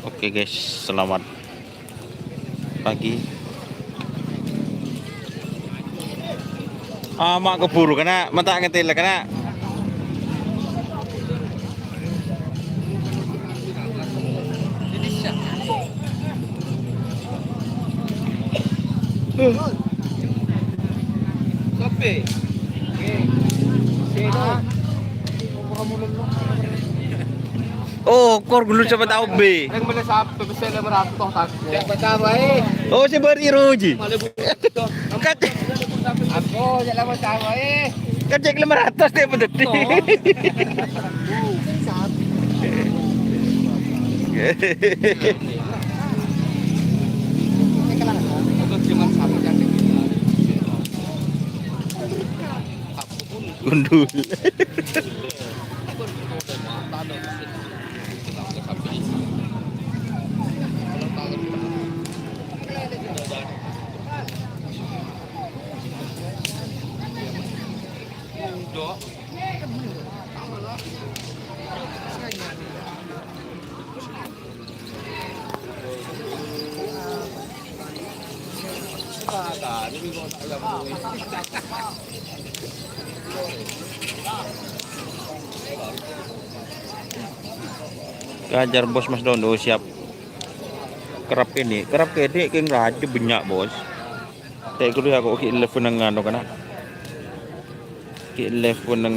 Oke guys, selamat pagi. Mak keburu kena, mata ngetil kena. Kape. Oh, kor gulu siapa tahu B. Ang mala sa pebisel na marato to tag. Ya patama Oh, si Bariru ji. Kacek, Ako, ya lang matama kacek 500 dia pedeti. Ito cuma sama kan. Gundul. Kajar bos Mas Dondo siap kerap ini king raja banyak bos. Tak kudu aku ki 11 nang anu kana. Ki 11 nang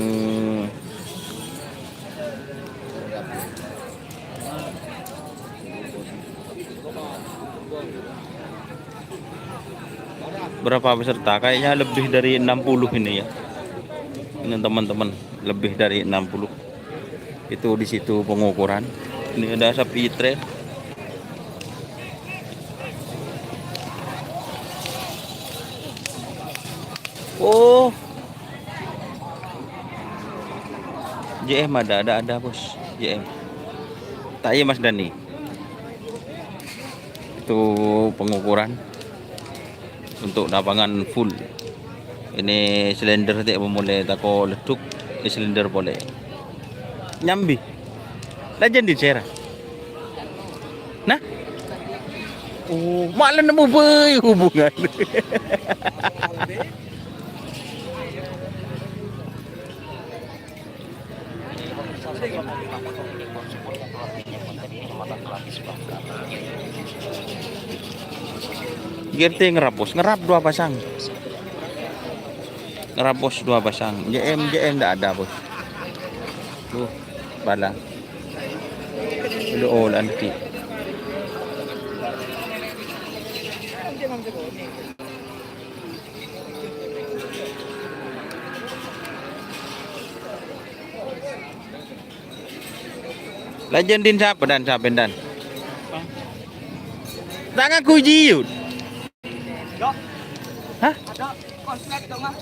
berapa peserta? Kayaknya lebih dari 60 ini ya. Ini teman-teman, lebih dari 60. Itu di situ pengukuran. Ini ada sapi tren. Oh, JM ada bos, JM. Tak iya Mas Dani. Itu pengukuran untuk lapangan full. Ini silinder tidak boleh tako leduk, ini silinder boleh. Nyambi. Lajan di Cera. Nah. Oh, malah nemu be hubungan. GRT ngerap 2 pasang. Ngerap 2 pasang. JM enggak ada bos. Tuh, bala. Lu all anti. Legend din siapa dan. Tangan kuji yun. Hah? Ada konslet dong ah.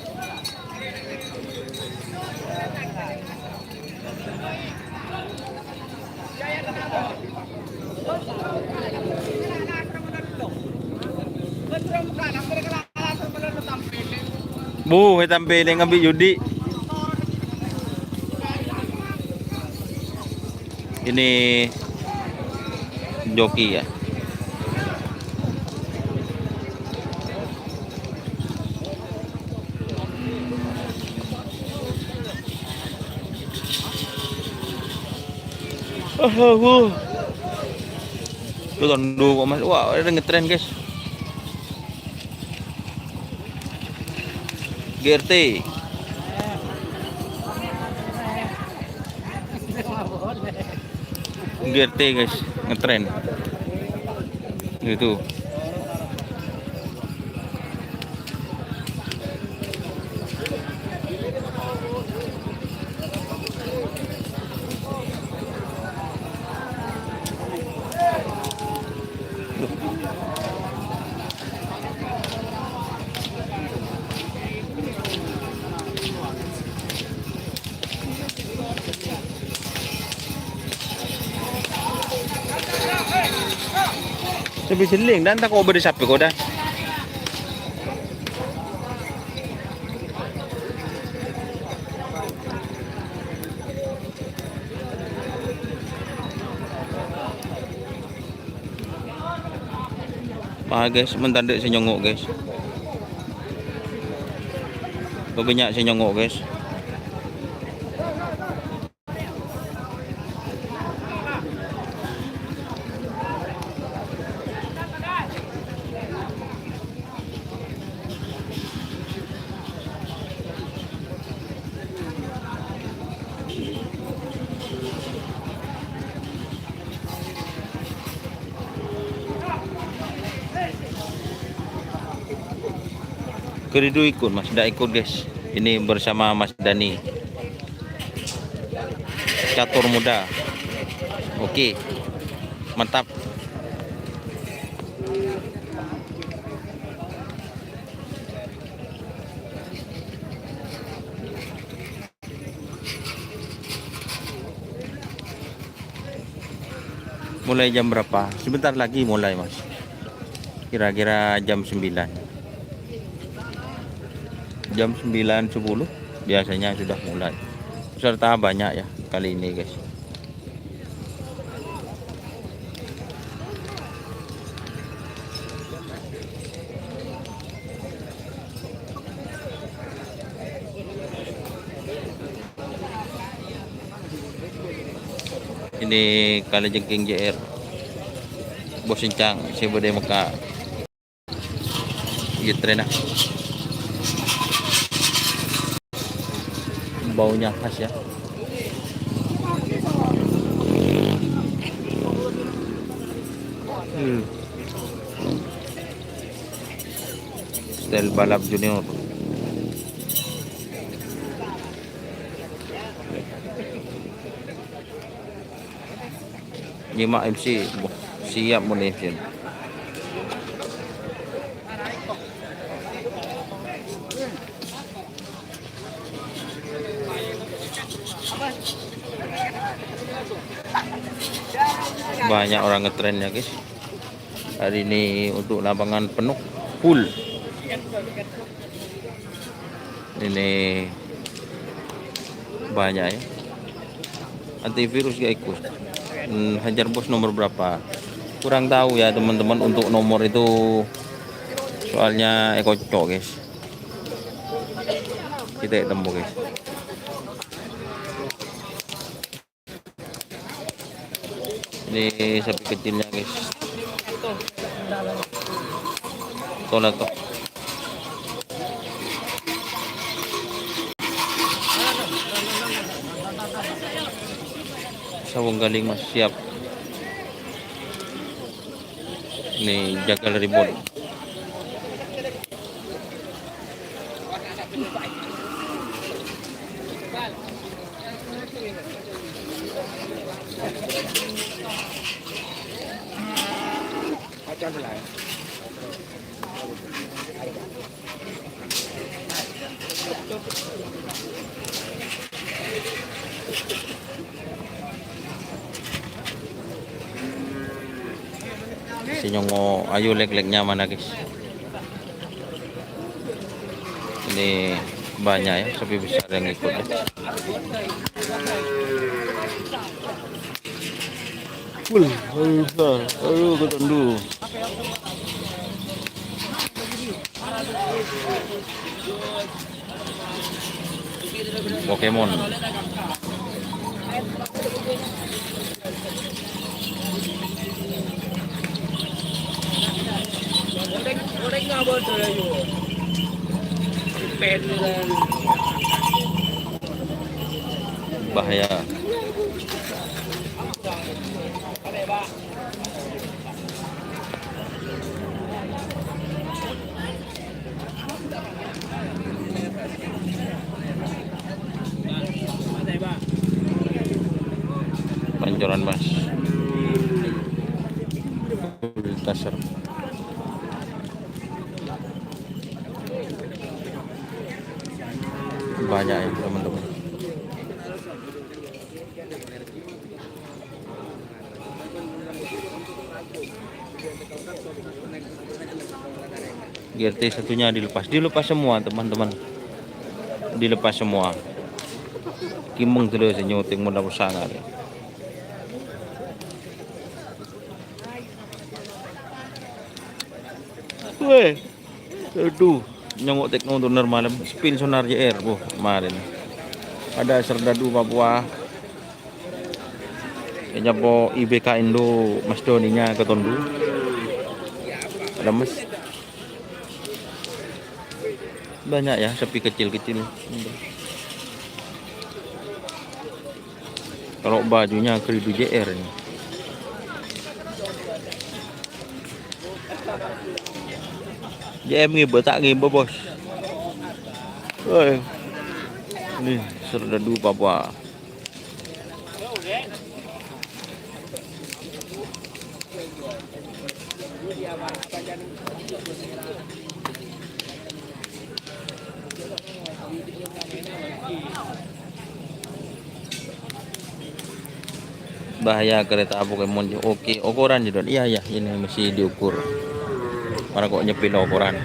Bu, hitam pilih ngambil judi. Ini joki ya. Tuh tondu kok Mas. Wah, ada ngetren guys. GRT. GRT guys, ngetren. Gitu. Sabi siling dan tak kau beri sapi kau dah. Mahal guys, mentanda sa nyongok guys. Banyak sa nyongok guys. Keridu ikut Mas, tidak ikut guys. Ini bersama Mas Dani, catur muda. Oke, mantap. Mulai jam berapa? Sebentar lagi mulai Mas. Kira-kira jam 9. Jam 9.10 biasanya sudah mulai. Peserta banyak ya kali ini guys. Ini kali jengking JR Bos Sincang Sibode Mekah gitu nah. Baunya khas ya. Style balap junior. Nyimak MC siap mulai MC. Banyak orang ngetren ya guys. Hari ini untuk lapangan penuh full. Ini banyak ya. Antivirus gak ikut. Hajar Bos nomor berapa? Kurang tahu ya teman-teman untuk nomor itu. Soalnya kocok guys. Kita ketemu guys. Ini sapi kecilnya guys. Tolak toh. Sawung galing Mas siap. Ini jagal ribon. Si Nyongo ayo leg-legnya mana guys. Ini banyak ya sapi besar yang ikut ya. Ayo ketandu. Pokemon. Bahaya. Pancoran Mas. Tasar. Banyak ya teman-teman. GRT satunya dilepas semua teman-teman, dilepas semua. Kimeng terus nyuting mudah sangat. Weh. Aduh, nyongok tekno tuner malam spin sonar JR kemarin. Ada serdadu Papua. Kayaknya po IBK Indo Mas Doninya ke Tondu. Ada Mas. Banyak ya sapi kecil-kecil. Kalau bajunya Kridu JR ini. JM ngibe tak ngibe bos. Woi. Ini serdadu Papua. Bahaya kereta Pokemon. Oke, ukuran juga. Iya, ini mesti diukur. Mana kok nyepil ukuran.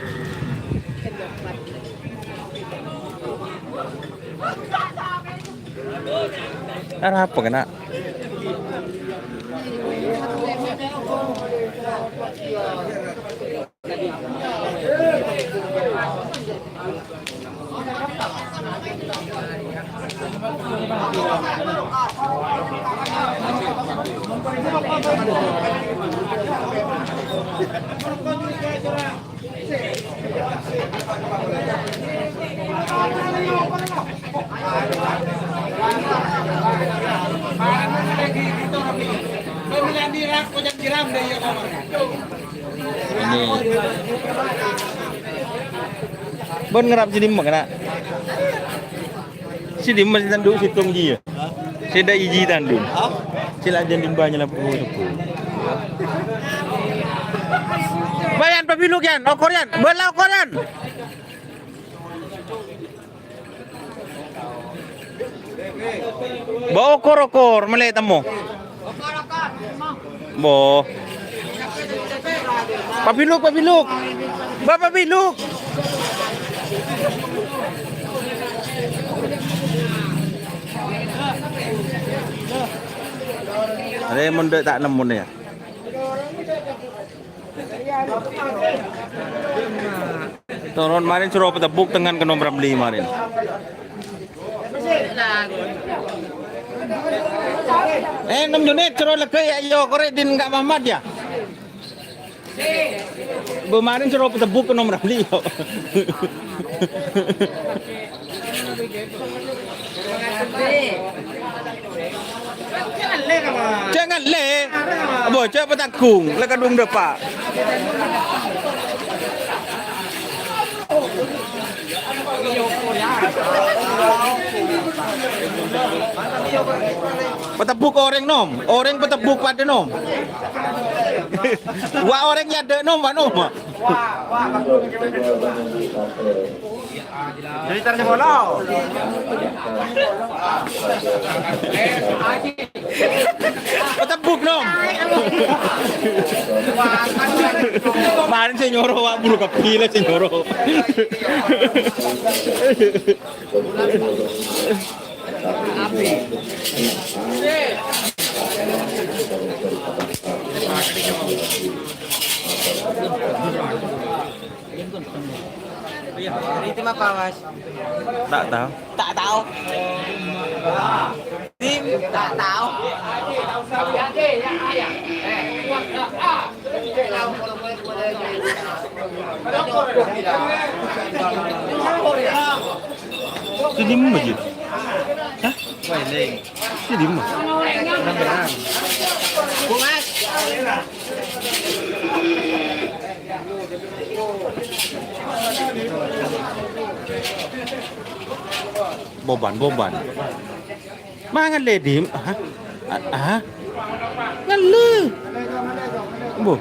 Arah apa kena? Ini bon ngerap si dimma kena si dimma si tandu si tong ji ya si da iji tandu sila jan dimbanya lah puluh bayan pabiluk yan okor yan bala okor yan bawa okor malay tamo bo pabiluk ba pabiluk ada monde tak nemu nih ya turun marin suruh petebuk dengan ke nomor beli marin enam unit suruh lekei ayo korek din enggak Muhammad ya kemarin suruh petebuk ke nomor beli yo jangan le abo coba petakung le kadung depa petebuk orang nom orang petebuk pada nom wa orang nyade nom wa nom jadi tarnya bola petebuk nom kemarin saya nyoro wa bulu kepila saya nyoro Tim apa mas? tak tahu Tim tak tahu. si dimma aja hah si dimma Mas. boban mangan le dim ngan le bu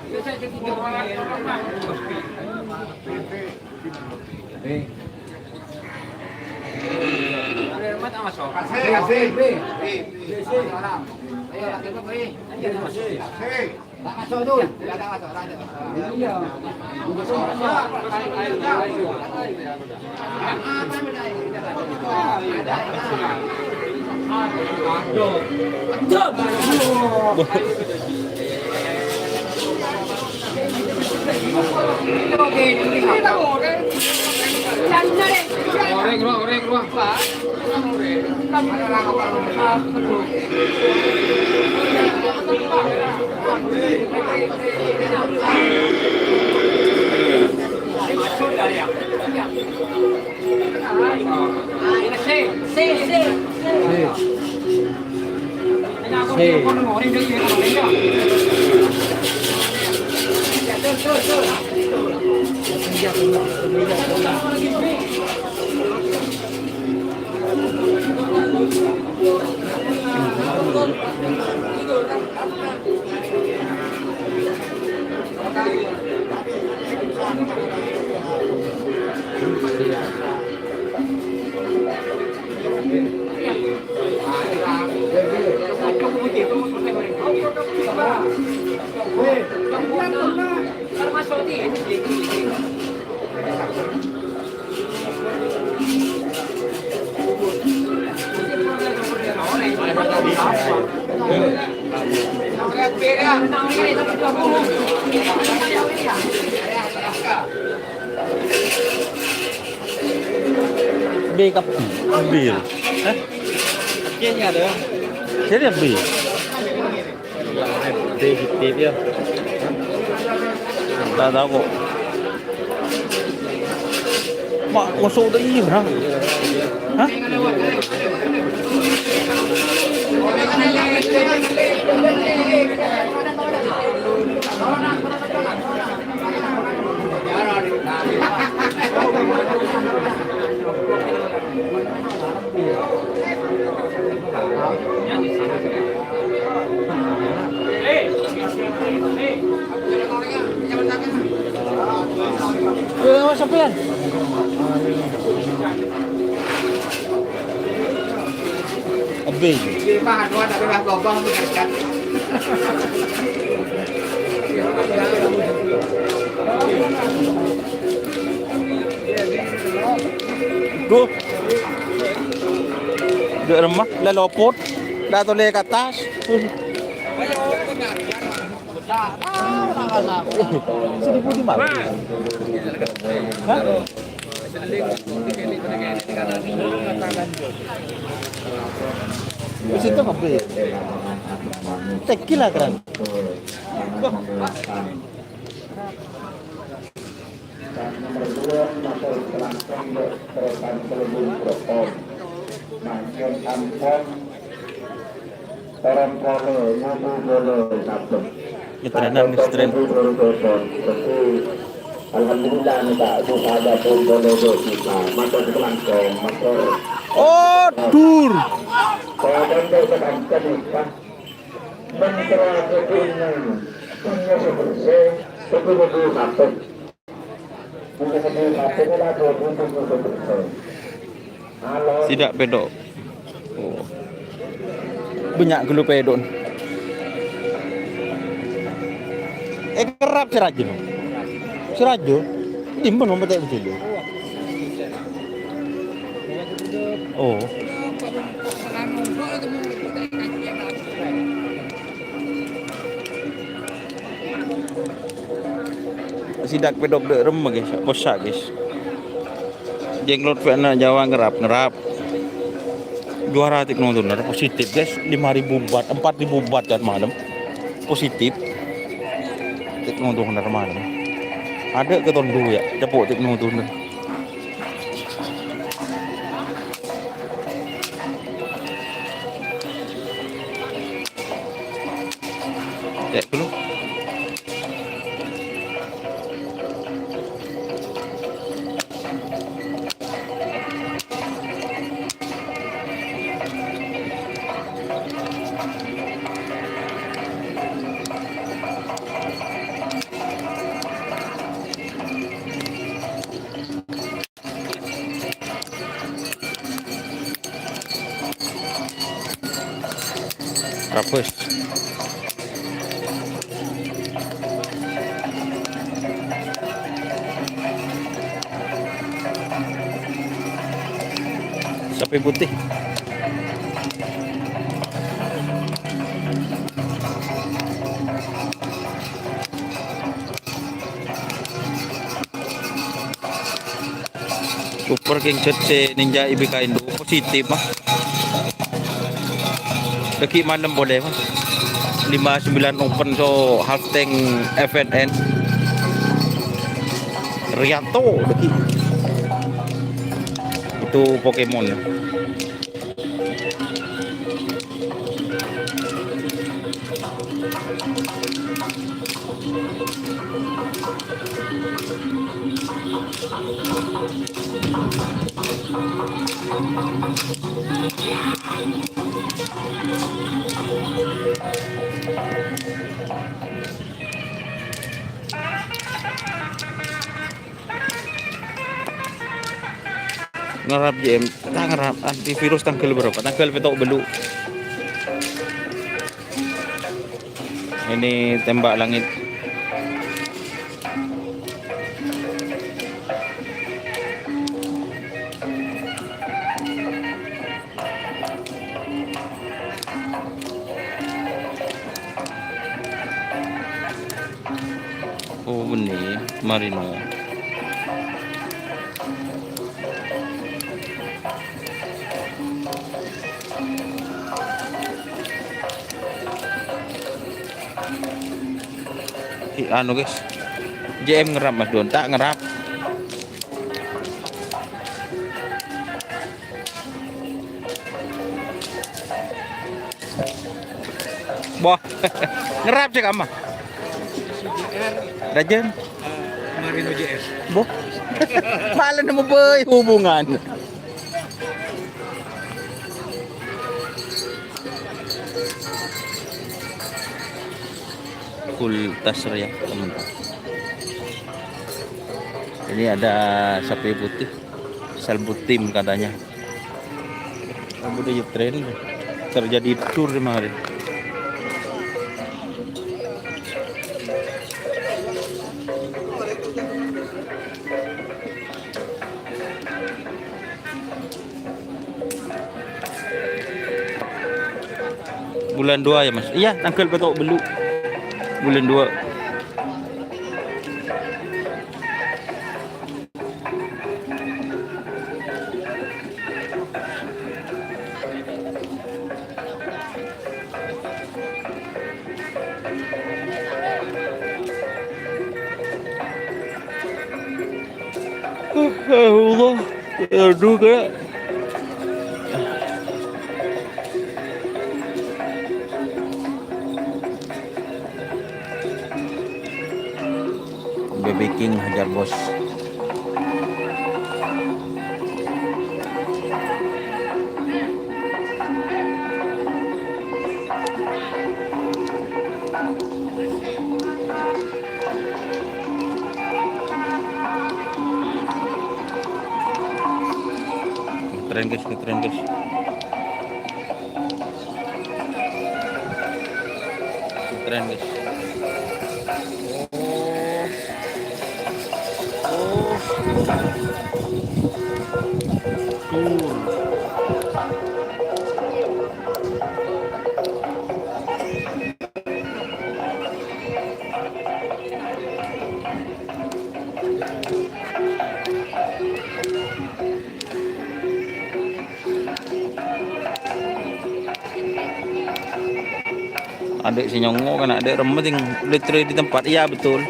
B cấp bì. Trên nhà được. Thế là bì. Tiếp tiếp. Đã tahu kok. Mak masuk tu ini berang. Hah? Sampean. Abis. Bahan luar tapi bahan gobang dekat. Go. Dek remah, dah lopot, dah toleh ke atas. Seribu di mana? Hah? Di situ apa? Tekil lah kan? Keterangan istri. Alhamdulillah tak ada pun boleh kita maka kelangkong maka Oh, dur. kalau benda sekarang kita mentera kebenaran punya seperti sebelum satu punya satu adalah 20%. Tidak pedok. Oh. Banyak gelu pedok. Kerap serajo. Serajo. Timbun nombor tak betul. Oh. Sidak pedok dek rem guys, posak guys. Jenglot pena Jawa ngerap. Juara tik nonton positif guys, 5.000 baht, 4.000 baht kan malam. Positif. Tik nonton malam. Ada ke tahun dulu ya, cepuk tik nonton. Cek dulu. Rapus. Sapi putih. Super King Chat si Ninja IBK Indo positif mah. Deki malam boleh mah. 59 open so half tank FNN. Rianto deki. Itu Pokemon. Ngerap JM, kita ngerap antivirus tanggal berapa? Tanggal petok belu. Ini tembak langit. Oh ini Marino. Anu guys, JM ngerap Mas Don, tak ngerap. Boh, ngerap cek ama. Rajen, Marino JS. boh, malah nemu boy hubungan. Full tas ya teman-teman. Ini ada sapi putih, selbut tim katanya. Kamu udah tren terjadi tur di mana? Bulan 2 ya Mas? Iya, tanggal petok belu. Bulan 2. Allah, ya juga. Baby King hajar bos. Keren guys, keren guys. Keren guys. Adik si Nyongo kan adik remeting literally di tempat. Iya betul.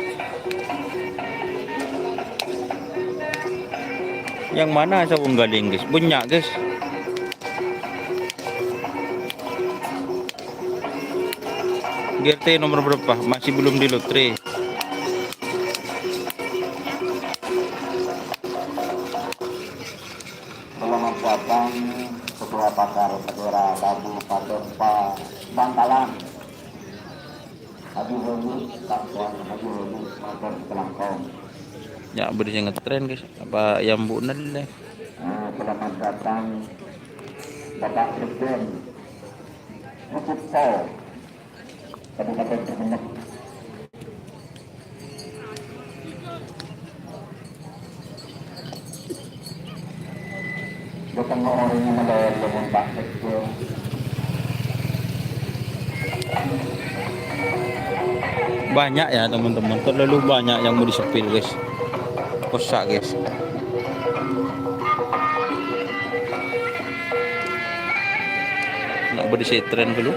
Yang mana sabun galing guys? Banyak guys. GRT nomor berapa? Masih belum di lotre. Selamat datang Ketua Pakar Segera Kabupaten Bangkalan. Haji Hulu, Takwan Haji Hulu, Motor Kelangkong. Ya beri ngetren guys. Apa yang bu deh. Selamat datang Bapak Presiden Rukutso, Kabupaten Sumeneb. Datang orang yang membawa dengan Pak Presiden. Banyak ya teman-teman, terlalu banyak yang mau disepil guys. Kosak guys. berisi tren dulu.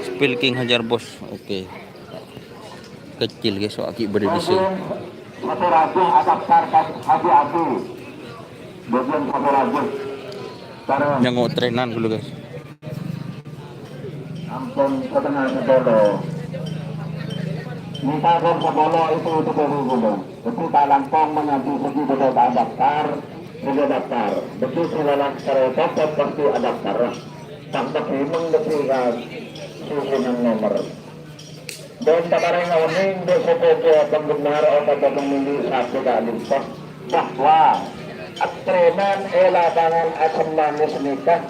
Spill King hajar bos. Oke. Kecil guys, so aki beri di sini. Satu rajin adaptar hati-hati. Bagian satu rajin. Nyangok trenan dulu guys. Ampun setengah sebolo. Minta kan sebolo itu dulu. Betul tak langsung mengaji segi betul tak daftar, sudah daftar. Betul sudah daftar tetap pasti daftar. Sampai memang betul kan susunan nomor. Dan sekarang ini besok penggemar atau pemilih satu kali bahwa trenan lapangan asam manis nikah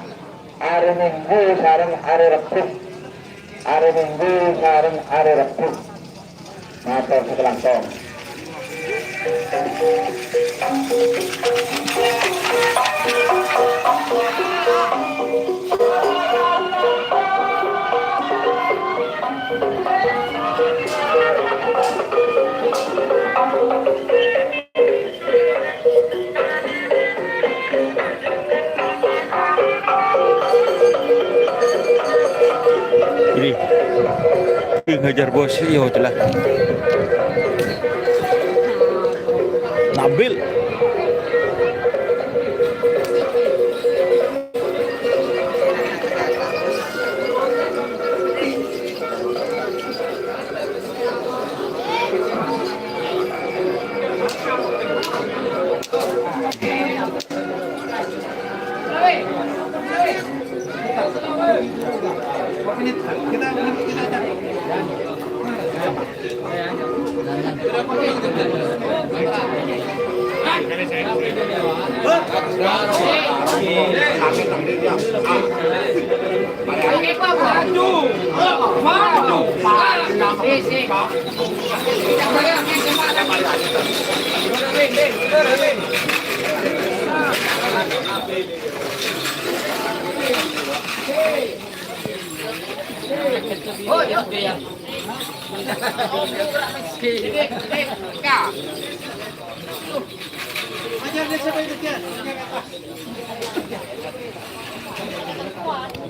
hari Minggu sareng hari Rabu, hari Minggu sareng hari Rabu. Matur sekelangsung. Ini King hajar bos, iya telah. Nabil.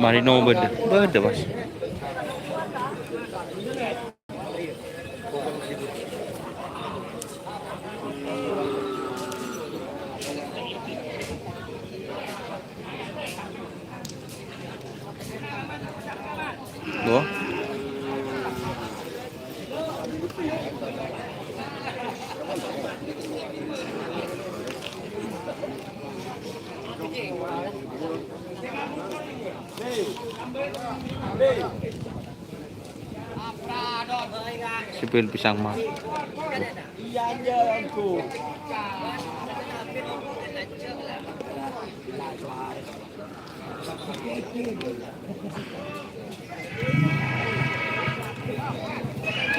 Marino beda mas. Dua. Sipil pisang mah.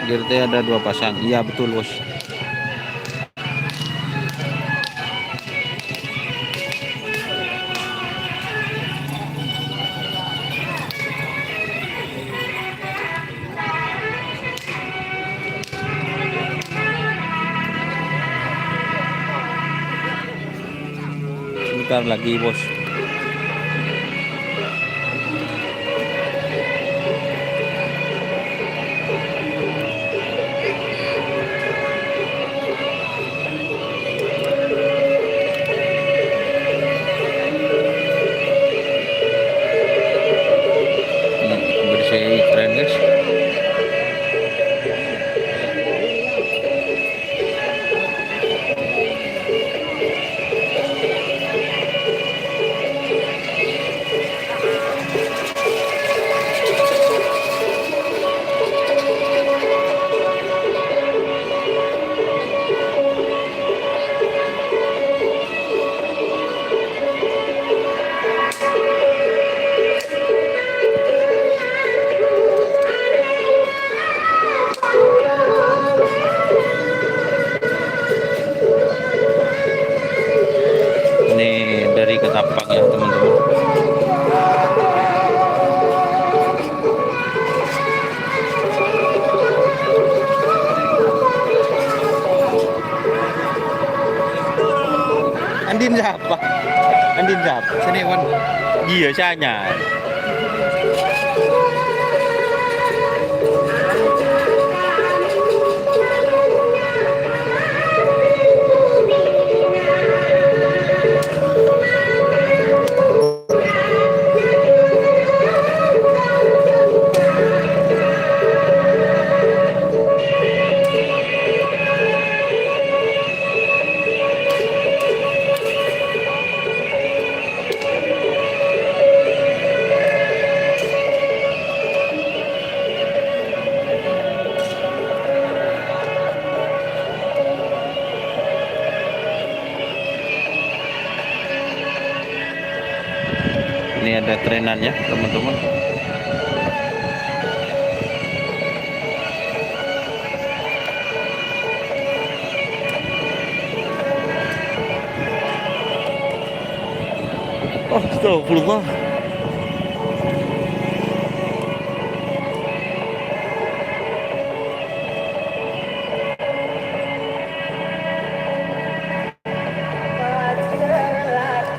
Jadi ada 2 pasang. Iya betul bos. Sebentar lagi bos. Bersih tren guys. Dari Ketapang ya teman-teman. Andin siapa? Andin siapa? Seniwan. Iya, saya. Ini ada trenannya, teman-teman. Astagfirullah.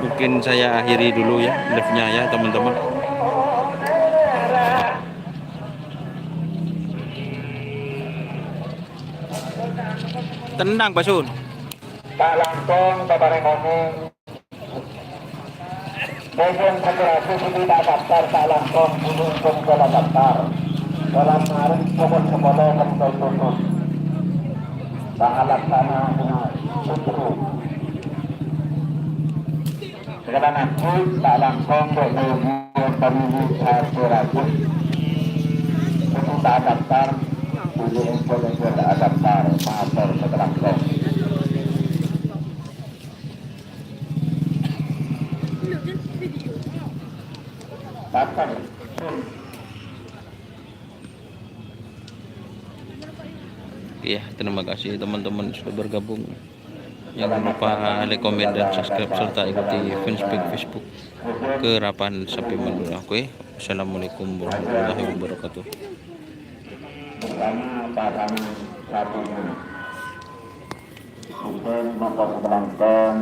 Mungkin saya akhiri dulu ya live-nya ya, teman-teman. Tendang Pak Sun. Tak langsung kebarengomong. Bagian federasi tidak daftar tak langsung menunjuk ke daftar. Dalam hari kebun-kebun tutup. Tak laksana tutup. Sekarang nanti tak langsung menunjuk pemilik federasi. Itu tak daftar. Untuk tak daftar master langsung. Ya, terima kasih teman-teman sudah bergabung. Jangan lupa like, komen, dan subscribe serta ikuti fanspage Facebook Kerapan Sapi Madura. Oke, assalamualaikum warahmatullahi wabarakatuh. Pertama pasangan satunya. Untuk memperkenalkan